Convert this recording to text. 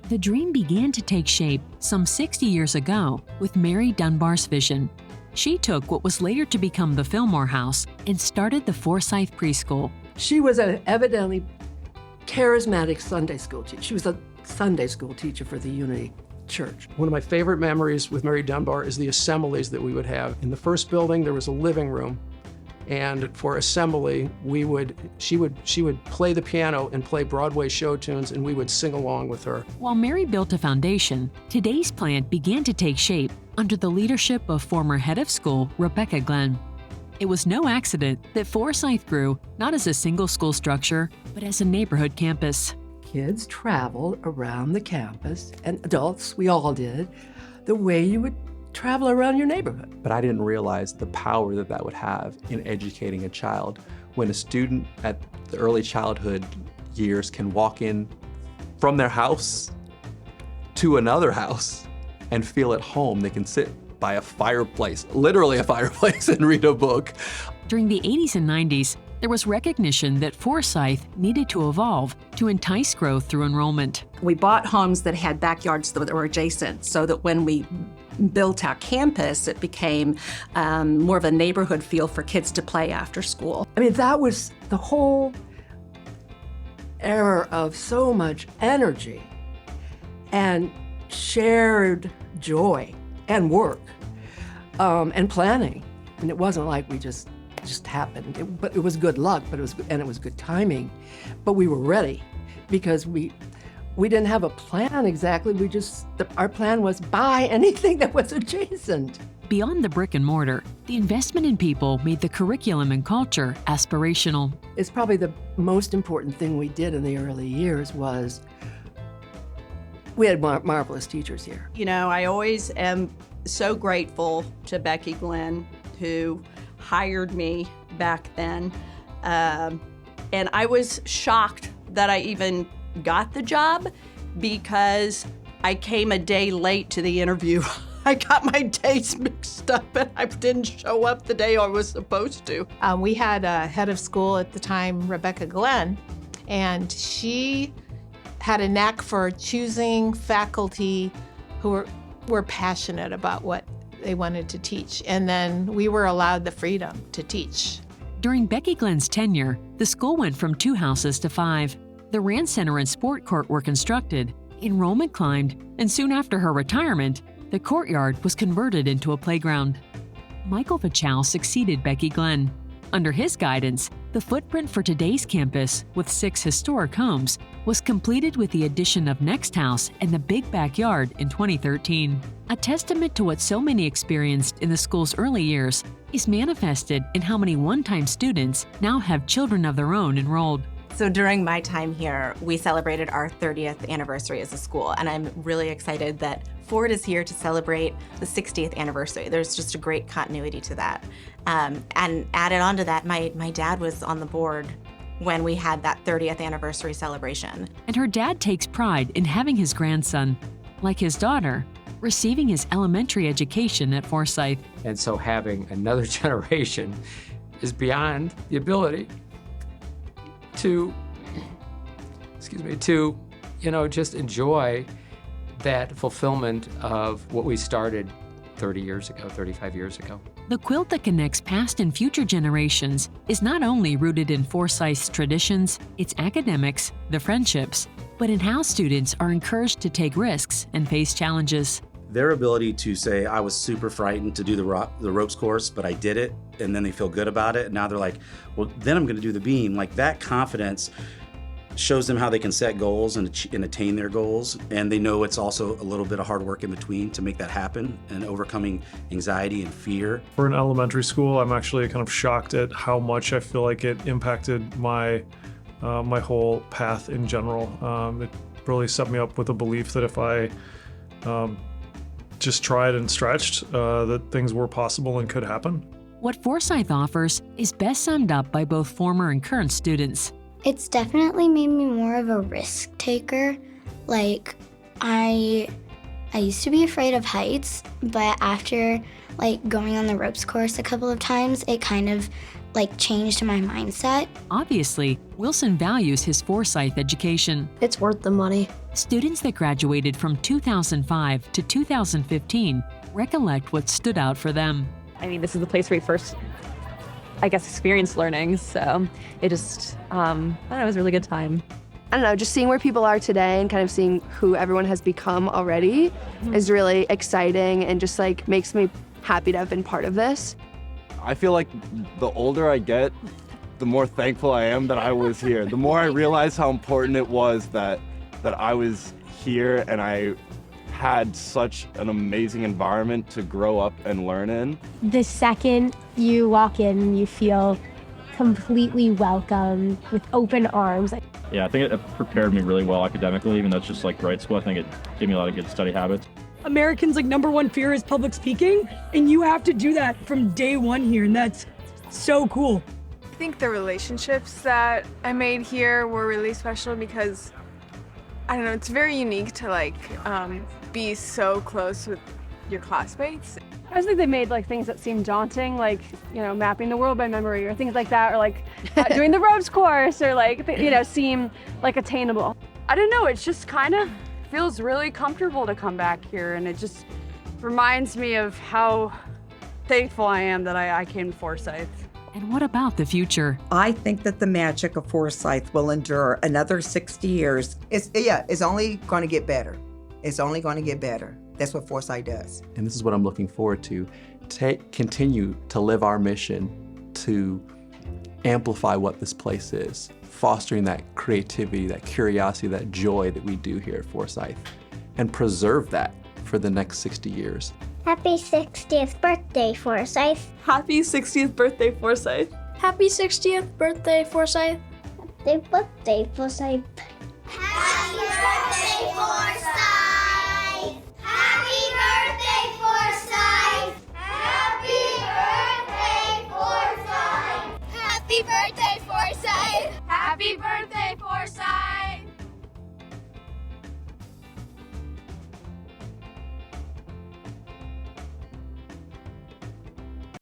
The dream began to take shape some 60 years ago with Mary Dunbar's vision. She took what was later to become the Fillmore House and started the Forsyth Preschool. She was an evidently charismatic Sunday school teacher. She was a Sunday school teacher for the Unity Church. One of my favorite memories with Mary Dunbar is the assemblies that we would have. In the first building, there was a living room, and for assembly, she would play the piano and play Broadway show tunes, and we would sing along with her. While Mary built a foundation, today's plant began to take shape under the leadership of former head of school Rebecca Glenn. It was no accident that Forsyth grew not as a single school structure, but as a neighborhood campus. Kids traveled around the campus, and adults, we all did, the way you would travel around your neighborhood. But I didn't realize the power that that would have in educating a child. When a student at the early childhood years can walk in from their house to another house and feel at home, they can sit by a fireplace, literally a fireplace, and read a book. During the 80s and 90s, there was recognition that Forsyth needed to evolve to entice growth through enrollment. We bought homes that had backyards that were adjacent so that when we built our campus, it became more of a neighborhood feel for kids to play after school. I mean, that was the whole era of so much energy and shared joy and work and planning. And it wasn't like we just happened. But it was good luck, but it was good timing. But we were ready because we didn't have a plan exactly. Our plan was buy anything that was adjacent. Beyond the brick and mortar, the investment in people made the curriculum and culture aspirational. It's probably the most important thing we did in the early years was we had marvelous teachers here. You know, I always am so grateful to Becky Glenn, who hired me back then. And I was shocked that I even got the job because I came a day late to the interview. I got my dates mixed up and I didn't show up the day I was supposed to. We had a head of school at the time, Rebecca Glenn, and she had a knack for choosing faculty who were passionate about what they wanted to teach. And then we were allowed the freedom to teach. During Becky Glenn's tenure, the school went from 2 houses to 5. The Rand Center and Sport Court were constructed, enrollment climbed, and soon after her retirement, the courtyard was converted into a playground. Michael Vachow succeeded Becky Glenn. Under his guidance, the footprint for today's campus, with 6 historic homes, was completed with the addition of Next House and the big backyard in 2013. A testament to what so many experienced in the school's early years is manifested in how many one-time students now have children of their own enrolled. So during my time here, we celebrated our 30th anniversary as a school, and I'm really excited that Ford is here to celebrate the 60th anniversary. There's just a great continuity to that. And added on to that, my dad was on the board when we had that 30th anniversary celebration. And her dad takes pride in having his grandson, like his daughter, receiving his elementary education at Forsyth. And so having another generation is beyond the ability to just enjoy that fulfillment of what we started 30 years ago, 35 years ago. The quilt that connects past and future generations is not only rooted in Forsyth's traditions, its academics, the friendships, but in how students are encouraged to take risks and face challenges. Their ability to say, I was super frightened to do the ropes course, but I did it, and then they feel good about it, and now they're like, well, then I'm gonna do the beam. Like, that confidence shows them how they can set goals and attain their goals, and they know it's also a little bit of hard work in between to make that happen, and overcoming anxiety and fear. For an elementary school, I'm actually kind of shocked at how much I feel like it impacted my my whole path in general. It really set me up with a belief that if I just tried and stretched, that things were possible and could happen. What Forsyth offers is best summed up by both former and current students. It's definitely made me more of a risk taker. Like, I used to be afraid of heights, but after going on the ropes course a couple of times, it kind of like changed my mindset. Obviously, Wilson values his Forsyth education. It's worth the money. Students that graduated from 2005 to 2015 recollect what stood out for them. I mean, this is the place where we first, I guess, experienced learning. So it just, I don't know, it was a really good time. I don't know, just seeing where people are today and kind of seeing who everyone has become already is really exciting and just like makes me happy to have been part of this. I feel like the older I get, the more thankful I am that I was here. The more I realize how important it was that I was here and I had such an amazing environment to grow up and learn in. The second you walk in, you feel completely welcome with open arms. Yeah, I think it prepared me really well academically, even though it's just like grade school. I think it gave me a lot of good study habits. Americans' like #1 fear is public speaking, and you have to do that from day one here, and that's so cool. I think the relationships that I made here were really special because, I don't know, it's very unique to like be so close with your classmates. I just think they made like things that seem daunting, like, you know, mapping the world by memory or things like that, or like doing the ropes course, or like, you know, seem like attainable. I don't know, it's just kind of feels really comfortable to come back here, and it just reminds me of how thankful I am that I came to Forsyth. And what about the future? I think that the magic of Forsyth will endure another 60 years. It's only going to get better. It's only going to get better. That's what Forsyth does. And this is what I'm looking forward to. Continue to live our mission to amplify what this place is, fostering that creativity, that curiosity, that joy that we do here at Forsyth, and preserve that for the next 60 years. Happy 60th birthday, Forsyth. Happy 60th birthday, Forsyth. Happy 60th birthday, Forsyth. Happy birthday, Forsyth. Happy birthday, Forsyth. Happy birthday, Forsyth. Happy birthday, Forsyth. Happy birthday, Forsyth. Happy birthday, Forsyth.